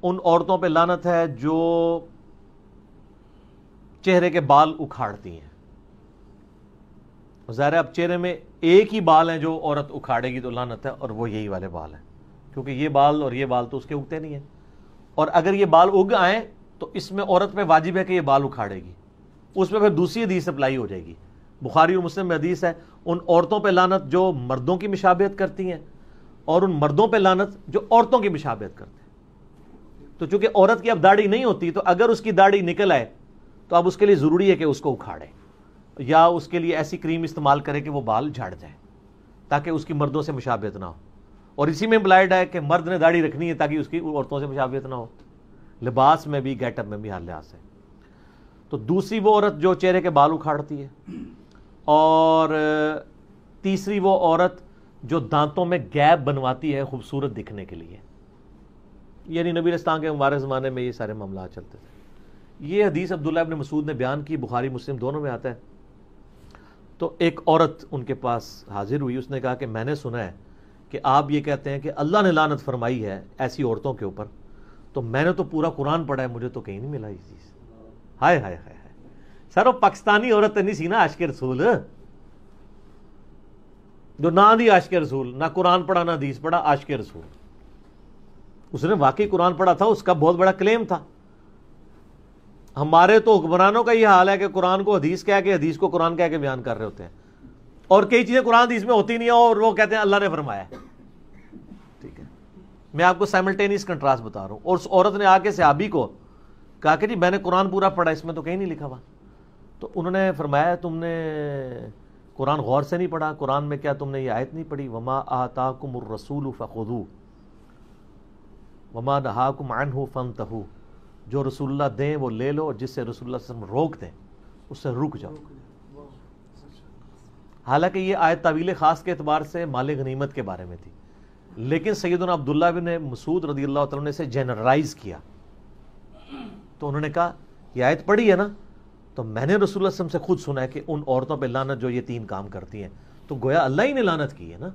ان عورتوں پہ لعنت ہے جو چہرے کے بال اکھاڑتی ہیں. ظاہر ہے اب چہرے میں ایک ہی بال ہیں جو عورت اکھاڑے گی تو لعنت ہے، اور وہ یہی والے بال ہیں، کیونکہ یہ بال اور یہ بال تو اس کے اگتے نہیں ہیں، اور اگر یہ بال اگ آئیں تو اس میں عورت پہ واجب ہے کہ یہ بال اکھاڑے گی. اس میں پھر دوسری حدیث اپلائی ہو جائے گی. بخاری اور مسلم میں حدیث ہے ان عورتوں پہ لعنت جو مردوں کی مشابہت کرتی ہیں، اور ان مردوں پہ لعنت جو عورتوں کی مشابہت کرتے ہیں. تو چونکہ عورت کی اب داڑھی نہیں ہوتی، تو اگر اس کی داڑھی نکل آئے تو اب اس کے لیے ضروری ہے کہ اس کو اکھاڑے، یا اس کے لیے ایسی کریم استعمال کرے کہ وہ بال جھڑ جائیں تاکہ اس کی مردوں سے مشابہت نہ ہو. اور اسی میں امپلائڈ ہے کہ مرد نے داڑھی رکھنی ہے تاکہ اس کی عورتوں سے مشابہت نہ ہو، لباس میں بھی، گیٹ اپ میں بھی، ہر لحاظ سے. تو دوسری وہ عورت جو چہرے کے بال اکھاڑتی ہے، اور تیسری وہ عورت جو دانتوں میں گیپ بنواتی ہے خوبصورت دکھنے کے لیے. یعنی نبی اسلام کے مبارک زمانے میں یہ سارے معاملات چلتے تھے. یہ حدیث عبداللہ ابن مسعود نے بیان کی، بخاری مسلم دونوں میں آتا ہے. تو ایک عورت ان کے پاس حاضر ہوئی، اس نے کہا کہ میں نے سنا ہے کہ آپ یہ کہتے ہیں کہ اللہ نے لعنت فرمائی ہے ایسی عورتوں کے اوپر، تو میں نے تو پورا قرآن پڑھا ہے، مجھے تو کہیں نہیں ملا یہ چیز. ہائے ہائے ہائے ہائے. سر وہ پاکستانی عورت نہیں سی نا عاشق رسول، جو نہ دی عاشق رسول، نہ قرآن پڑھا نہ حدیث پڑھا، عاشق رسول. اس نے واقعی قرآن پڑھا تھا، اس کا بہت بڑا کلیم تھا. ہمارے تو حکمرانوں کا یہ حال ہے کہ قرآن کو حدیث کہہ کے، حدیث کو قرآن کہہ کے بیان کر رہے ہوتے ہیں، اور کئی چیزیں قرآن حدیث میں ہوتی نہیں ہیں اور وہ کہتے ہیں اللہ نے فرمایا. ٹھیک ہے، میں آپ کو سائملٹینیس کنٹراسٹ بتا رہا ہوں. اور اس عورت نے آ کے صحابی کو کہا کہ جی میں نے قرآن پورا پڑھا، اس میں تو کہیں نہیں لکھا ہوا. تو انہوں نے فرمایا تم نے قرآن غور سے نہیں پڑھا، قرآن میں کیا تم نے یہ آیت نہیں پڑھی، وما آتاکم الرسول فخذوہ وما نہاکم عنہ فانتہوا، جو رسول اللہ دیں وہ لے لو، اور جس سے رسول اللہ صلی اللہ علیہ وسلم روک دیں اس سے رک جاؤ. حالانکہ یہ آیت تعویل خاص کے اعتبار سے مال غنیمت کے بارے میں تھی، لیکن سیدنا عبداللہ بن مسعود رضی اللہ تعالیٰ نے اسے جنرلائز کیا. تو انہوں نے کہا یہ آیت پڑھی ہے نا، تو میں نے رسول اللہ صلی اللہ علیہ وسلم سے خود سنا ہے کہ ان عورتوں پہ لعنت جو یہ تین کام کرتی ہیں. تو گویا اللہ ہی نے لعنت کی ہے نا.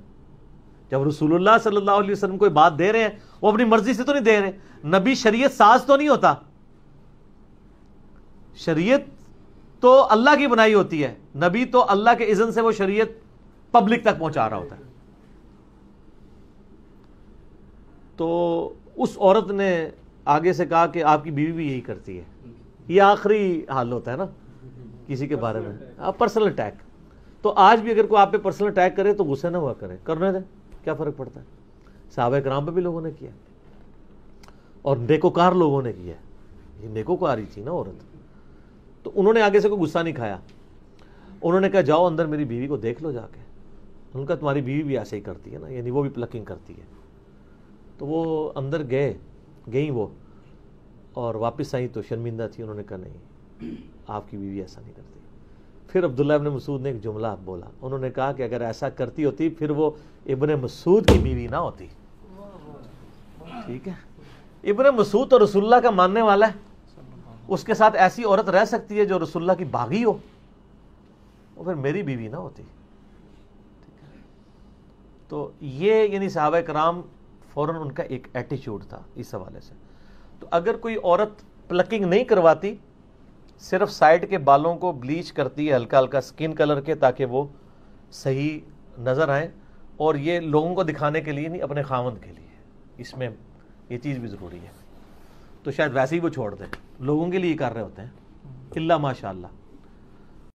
جب رسول اللہ صلی اللہ علیہ وسلم کوئی بات دے رہے ہیں، وہ اپنی مرضی سے تو نہیں دے رہے. نبی شریعت ساز تو نہیں ہوتا، شریعت تو اللہ کی بنائی ہوتی ہے. نبی تو اللہ کے اذن سے وہ شریعت پبلک تک پہنچا رہا ہوتا ہے. تو اس عورت نے آگے سے کہا کہ آپ کی بیوی بھی یہی کرتی ہے. یہ آخری حال ہوتا ہے نا کسی کے بارے میں، آپ پرسنل اٹیک. تو آج بھی اگر کوئی آپ پہ پرسنل اٹیک کرے تو غصے نہ ہوا کرے، کرنے دیں، کیا فرق پڑتا ہے. صحابہ کرام پہ بھی لوگوں نے کیا، اور نیکوکار لوگوں نے کیا. یہ نیکوکار ہی تھی نا عورت. تو انہوں نے آگے سے کوئی غصہ نہیں کھایا. انہوں نے کہا جاؤ اندر میری بیوی کو دیکھ لو جا کے. ان کا تمہاری بیوی بھی ایسے ہی کرتی ہے نا، یعنی وہ بھی پلکنگ کرتی ہے. تو وہ اندر گئیں وہ، اور واپس آئیں تو شرمندہ تھی. انہوں نے کہا نہیں آپ کی بیوی ایسا نہیں کرتی. پھر عبداللہ ابن مسعود نے ایک جملہ بولا، انہوں نے کہا کہ اگر ایسا کرتی ہوتی پھر وہ ابن مسعود کی بیوی نہ ہوتی. ٹھیک ہے، ابن مسعود تو رسول اللہ کا ماننے والا ہے، اس کے ساتھ ایسی عورت رہ سکتی ہے جو رسول اللہ کی باغی ہو، اور پھر میری بیوی نہ ہوتی. تو یہ یعنی صحابہ کرام فوراً ان کا ایک ایٹیچیوڈ تھا اس حوالے سے. تو اگر کوئی عورت پلکنگ نہیں کرواتی، صرف سائڈ کے بالوں کو بلیچ کرتی ہے ہلکا ہلکا سکن کلر کے تاکہ وہ صحیح نظر آئیں، اور یہ لوگوں کو دکھانے کے لیے نہیں، اپنے خاوند کے لیے، اس میں یہ چیز بھی ضروری ہے. تو شاید ویسے ہی وہ چھوڑ دیں، لوگوں کے لیے کر رہے ہوتے ہیں الا ماشاء اللہ.